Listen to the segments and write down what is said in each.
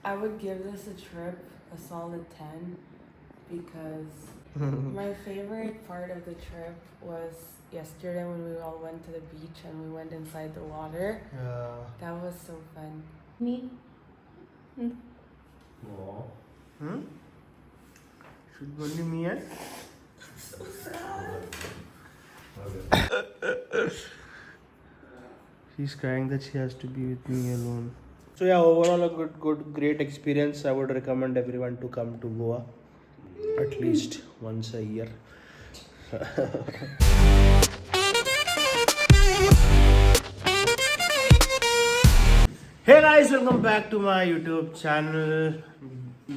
I would give this a trip a solid 10 because my favorite part of the trip was yesterday when we all went to the beach and we went inside the water. Yeah. That was so fun. Me? Hmm? Should only me and? She's crying that she has to be with me alone. So yeah, overall a great experience. I would recommend everyone to come to Goa at least once a year. Hey guys, welcome back to my YouTube channel.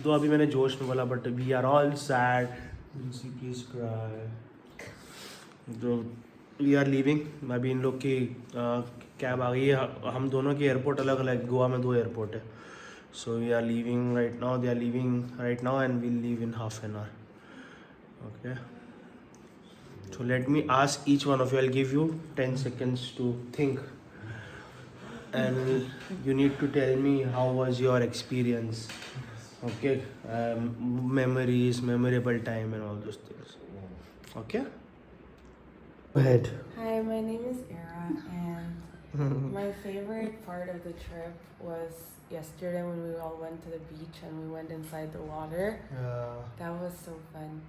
तो अभी मैंने जोश में बोला but we are all sad. Lindsay, please cry. तो we are leaving. अभी इन लोग की कैब आ गई है. हम दोनों की एयरपोर्ट अलग अलग. गोवा में 2 एयरपोर्ट है. So we are leaving right now. They are leaving right now and we'll leave in half an hour. Okay. So let me ask each one of you. I'll give you 10 seconds to think. And you need to tell me how was your experience. Okay. Memories, memorable time and all those things. Okay. Go ahead. Hi, my name is Era, and my favorite part of the trip was yesterday when we all went to the beach and we went inside the water. Yeah. That was so fun.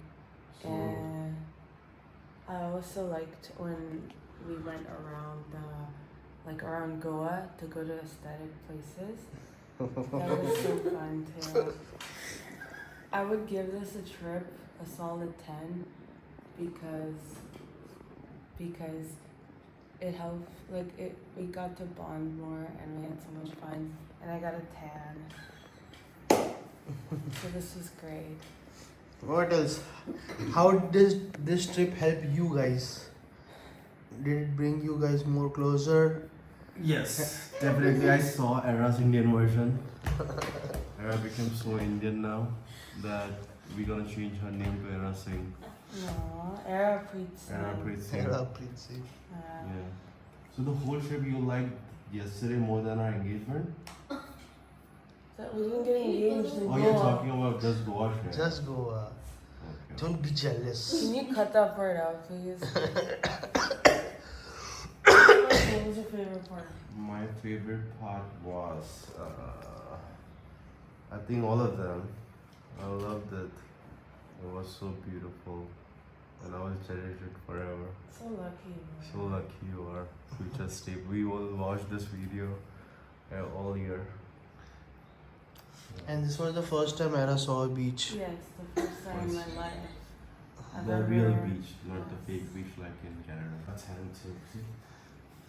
And I also liked when we went around around Goa to go to aesthetic places. That was so fun too. I would give this a trip a solid 10 because it helped, we got to bond more and we had so much fun and I got a tan. So this was great. What else? How does this trip help you guys? Did it bring you guys more closer? Yes, definitely. I saw Era's Indian version. Era became so Indian now that we're gonna change her name to Era Singh. Aww, Era Preet Singh. Era Preet Singh. Era Preet Singh. Yeah. So the whole trip you liked yesterday more than our engagement? So we didn't get engaged in Oh, Goa. you're talking about just Goa trip. Just Goa. Okay. Don't be jealous. Can you cut that part out, please? What was your favorite part? My favorite part was, I think all of them. I loved it. It was so beautiful, and I will cherish it forever. So lucky. Man. So lucky you are, future Steve. We will watch this video all year. And this was the first time Era saw a beach. Yes, the first time in my life. I've The ever- real beach, not the fake beach like in Canada. That's handsome. See?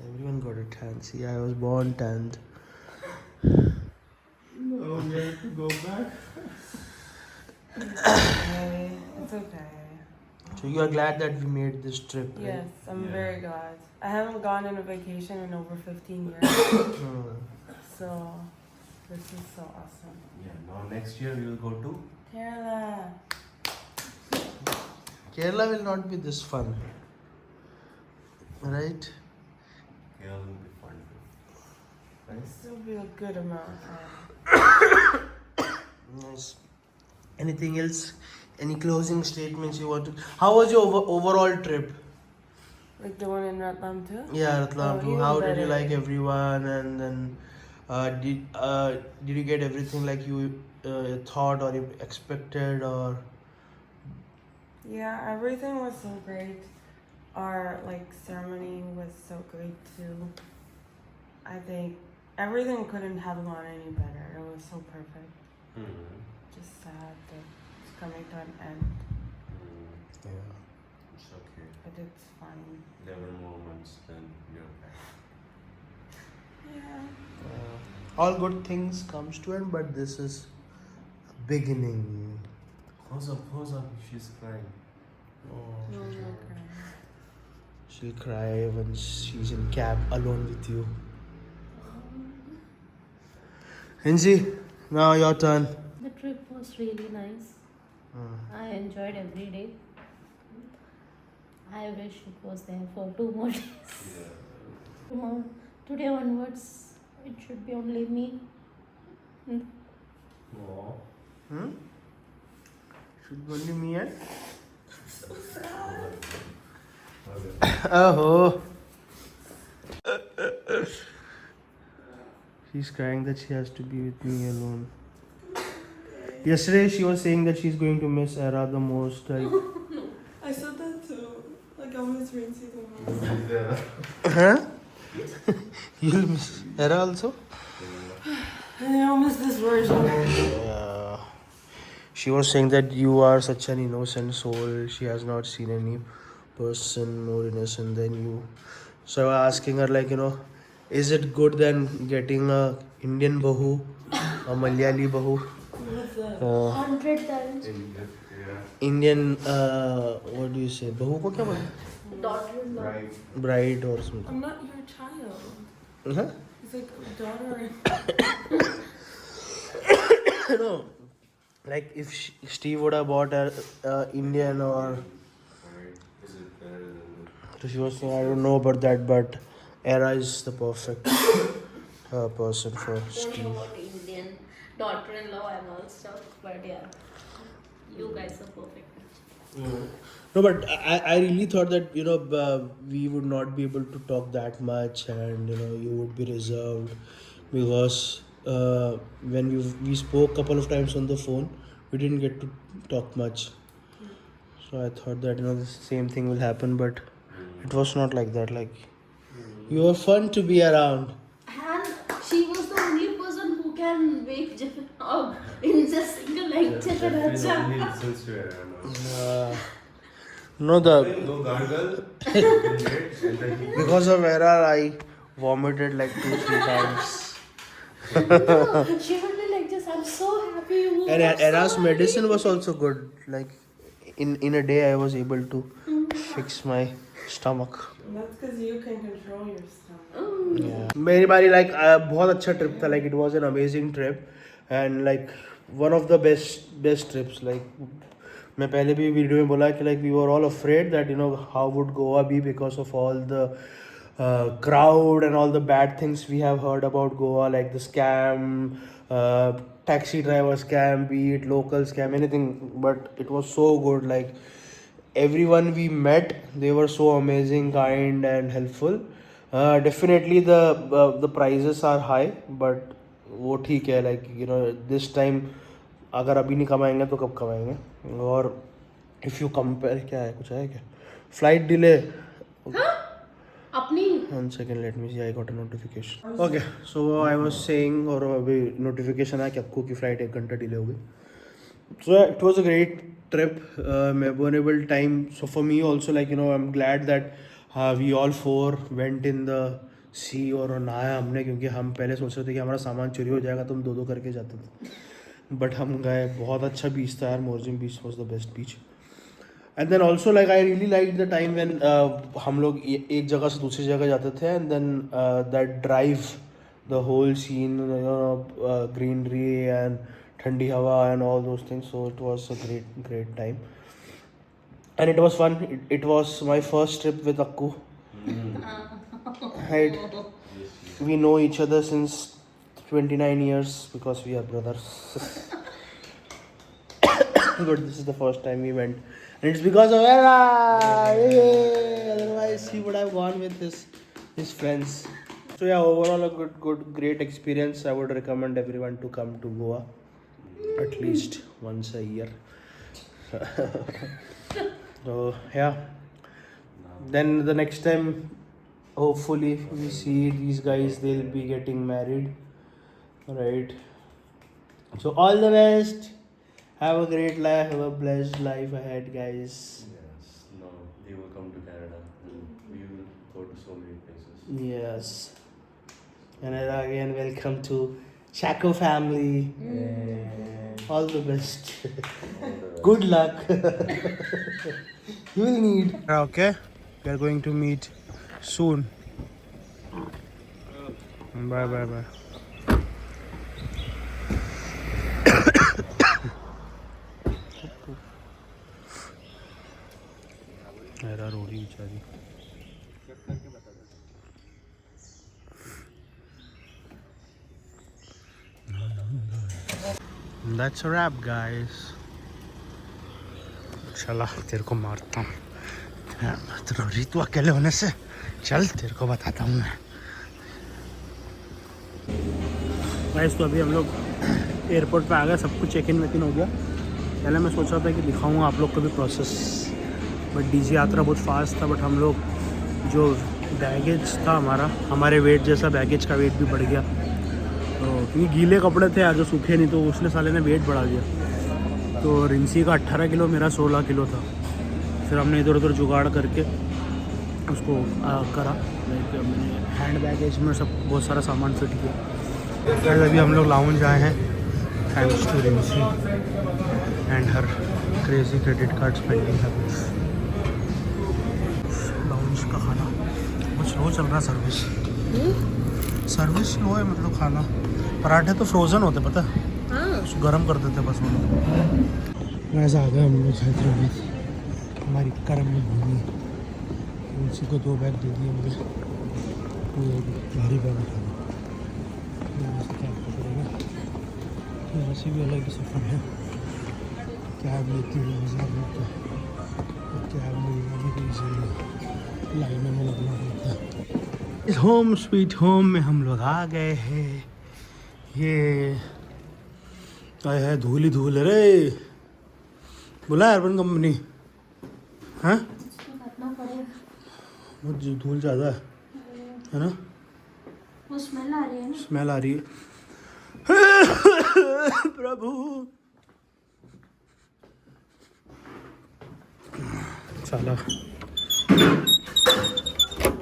Everyone got a tan. See, I was born tanned. No, we have to go back. Okay, it's okay. So you are glad that we made this trip, right? Yes, I'm Yeah. very glad. I haven't gone on a vacation in over 15 years, Hmm. so this is so awesome. Yeah, now next year we will go to Kerala. Kerala will not be this fun, right? Kerala will be fun too. It'll Right? still be a good amount of fun. Nice. Anything else? Any closing statements you want to? How was your overall trip? Like the one in Ratlam too? Yeah, Ratlam Oh, too. even How did you better. like everyone? And then did you get everything like you thought or you expected or? Yeah, everything was so great. Our ceremony was so great too. I think everything couldn't have gone any better. It was so perfect. Just sad that it's coming to an end, Yeah. It's okay. but it's fine. 11 more months, then you're back. Yeah. All good things comes to end, but this is a beginning. Close up. She's crying. Oh, No more crying. she'll cry when she's in cab alone with you. Hinsi, now your turn. The trip was really nice. I enjoyed every day. I wish it was there for 2 more days. Yeah. Today onwards, it should be only me. Aw. Should be only me and. Okay. Oh. She's crying that she has to be with me alone. Yesterday she was saying that she's going to miss Era the most. Like, I said that too. Like I miss Rincey the most. She's there. huh? You'll miss Era also? I don't miss this version. Yeah. She was saying that you are such an innocent soul. She has not seen any person more innocent than you. So I was asking her, like, is it good than getting a Indian bahu, a Malayali bahu, What's that? 100 times. Yeah. Indian, what do you say? Bahu ko kya bolte? Daughter-in-law. Right. Bride or something. I'm not your child. Huh? It's like daughter. No. Like if Steve would have bought a Indian or. Right. Is it better than So she was saying, I don't know about that, but Era is the perfect person for Don't Steve. know about Indian daughter-in-law and all stuff, but yeah, you guys are perfect. No, but I really thought that we would not be able to talk that much, and you would be reserved, because when we spoke couple of times on the phone, we didn't get to talk much. So I thought that the same thing will happen, but it was not like that. Like, you were fun to be around. And she was the only person who can wake Jeffin up in just single leg. Jeffin, He acha. listens to Era now. No, the Go gargle. And then he because of Era, I vomited like 2-3 times. No, she would be like this. I'm so happy you woke And up so Era's early." medicine was also good. Like in a day, I was able to fix my stomach. That's because you can control your stomach. Yeah. मेरी बारी like बहुत अच्छा trip था. Like it was an amazing trip, and like one of the best trips. Like मैं पहले भी video में बोला कि like we were all afraid that how would Goa be because of all the crowd and all the bad things we have heard about Goa, like the scam, taxi driver scam, be it local scam, anything. But it was so good. Like everyone we met, they were so amazing, kind, and helpful. Definitely the prices are high, but वो ठीक है. Like this time अगर अभी नहीं कमाएंगे तो कब कमाएंगे. और if you compare, क्या है, कुछ है क्या, flight delay. अपनी 1 second, let me see. I got a notification. Okay, so I was saying, और अभी notification आया कि आपको की flight 1 घंटा delay हो गई. So it was a great trip, memorable time. So for me also, like I'm glad that we all 4 went in the sea और नहाया हमने, क्योंकि हम पहले सोच रहे थे कि हमारा सामान चोरी हो जाएगा तो हम 2-2 करके जाते थे. बट हम गए. बहुत अच्छा बीच था यार. मोरजिम बीच was the best beach. And then also like I really liked the time when हम लोग एक जगह से दूसरी जगह जाते थे, and then that drive, the whole scene, greenery and ठंडी हवा and all those things. So it was a great time, and it was fun. It was my first trip with Akku. Right? We know each other since 29 years because we are brothers. But this is the first time we went, and it's because of Era. Yay! Otherwise he would have gone with his friends. So yeah, overall a great experience. I would recommend everyone to come to Goa at least once a year. So yeah, then the next time, hopefully we see these guys, they'll be getting married, right? So all the best. Have a great life. Have a blessed life ahead, guys. Yes. No, they will come to Canada. We will go to so many places. Yes. And again, welcome to Chaco family. All the best. Good luck. You will need. Okay. We are going to meet soon. Bye. मेरा रोड़ी बेचारी. That's a wrap, guys. चला तेरे को मारता हूँ तेरा रितु अकेले होने से। चल तेरे को बताता हूँ मैं। गाइस तो अभी हम लोग एयरपोर्ट पे आ गए, सब कुछ चेक इन वेक इन हो गया। पहले मैं सोच रहा था कि दिखाऊंगा आप लोग को भी प्रोसेस, बट डीजी यात्रा बहुत फास्ट था। बट हम लोग जो बैगेज था हमारे वेट जैसा बैगेज का वेट भी बढ़ गया। तो क्योंकि गीले कपड़े थे आज जो सूखे नहीं, तो उसने साले ने वेट बढ़ा दिया। तो रिंसी का 18 किलो, मेरा 16 किलो था। फिर हमने इधर उधर जुगाड़ करके उसको करा। लाइक मैंने हैंड बैगेज में सब बहुत सारा सामान फिट किया। अभी हम लोग लाउंज आए हैं, thanks to Rinsi and her crazy credit card spending habits. Lounge का खाना कुछ स्लो चल रहा है। सर्विस स्लो है, मतलब खाना। पराठे तो फ्रोज़न होते पता है, उसको गर्म कर देते बस वो लोग। वैसे आ गए हम लोग हैदराबाद, हमारी कर्म में भूमि। उसी को 2 बैग दे दिए मुझे, भारी बैग उठाना। क्या पड़ेगा, यहाँ से भी अलग ही सफ़र है। कैब लेती हुई 1000 रुपये, कैब मिलने के लिए लाइनों में लगना पड़ता है। इस होम स्वीट होम में हम लोग आ गए हैं। ये है धूल ही धूल है रे। बोला अर्बन कंपनी, हाँ बहुत धूल ज़्यादा है ना। वो स्मेल आ रही है ना, स्मेल आ रही है। प्रभु चला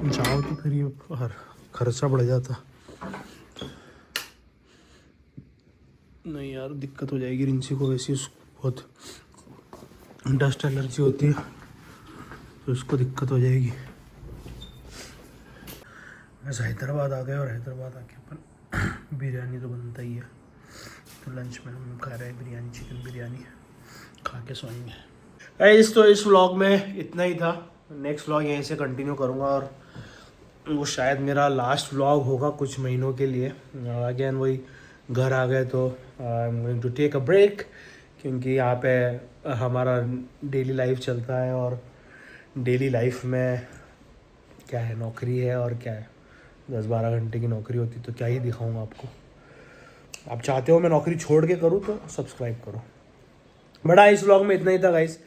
जाओ तो फिर ये खर्चा बढ़ जाता। नहीं यार दिक्कत हो जाएगी रिंसी को, वैसे बहुत डस्ट एलर्जी होती है तो उसको दिक्कत हो जाएगी। वैसे हैदराबाद आ गए और हैदराबाद आके अपन बिरयानी तो बनता ही है। तो लंच में हम खा रहे हैं बिरयानी, चिकन बिरयानी खा के सोएंगे। इस व्लॉग में इतना ही था। नेक्स्ट व्लॉग यहीं से कंटिन्यू करूँगा और वो शायद मेरा लास्ट व्लॉग होगा कुछ महीनों के लिए। अगेन वही घर आ गए तो I am going to take a break, क्योंकि यहाँ पे हमारा डेली लाइफ चलता है और डेली लाइफ में क्या है, नौकरी है और क्या है, 10-12 घंटे की नौकरी होती तो क्या ही दिखाऊंगा आपको। आप चाहते हो मैं नौकरी छोड़ के करूँ तो सब्सक्राइब करो। बड़ा इस व्लॉग में इतना ही था गाइस।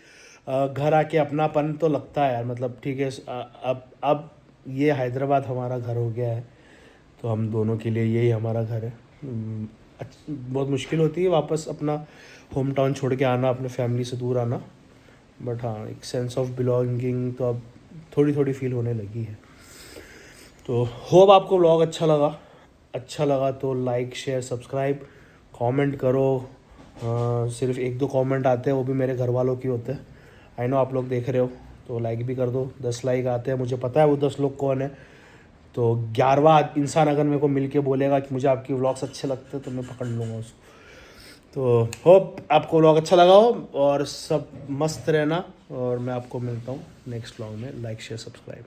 घर आके अपनापन तो लगता है यार, मतलब ठीक है। अब ये हैदराबाद हमारा घर हो गया है, तो हम दोनों के लिए यही हमारा घर है। बहुत मुश्किल होती है वापस अपना होम टाउन छोड़ के आना, अपने फैमिली से दूर आना, बट हाँ एक सेंस ऑफ बिलोंगिंग तो अब थोड़ी थोड़ी फील होने लगी है। तो होप आपको व्लॉग अच्छा लगा तो लाइक शेयर सब्सक्राइब कमेंट करो। सिर्फ 1-2 कमेंट आते हैं, वो भी मेरे घर वालों की होते हैं। आई नो आप लोग देख रहे हो तो लाइक भी कर दो। 10 लाइक आते हैं, मुझे पता है वो 10 लोग कौन है। तो 11वां इंसान अगर मेरे को मिल के बोलेगा कि मुझे आपकी व्लॉग्स अच्छे लगते हैं तो मैं पकड़ लूँगा उसको। तो होप आपको व्लॉग अच्छा लगा हो और सब मस्त रहना, और मैं आपको मिलता हूँ नेक्स्ट व्लॉग में। Like share subscribe.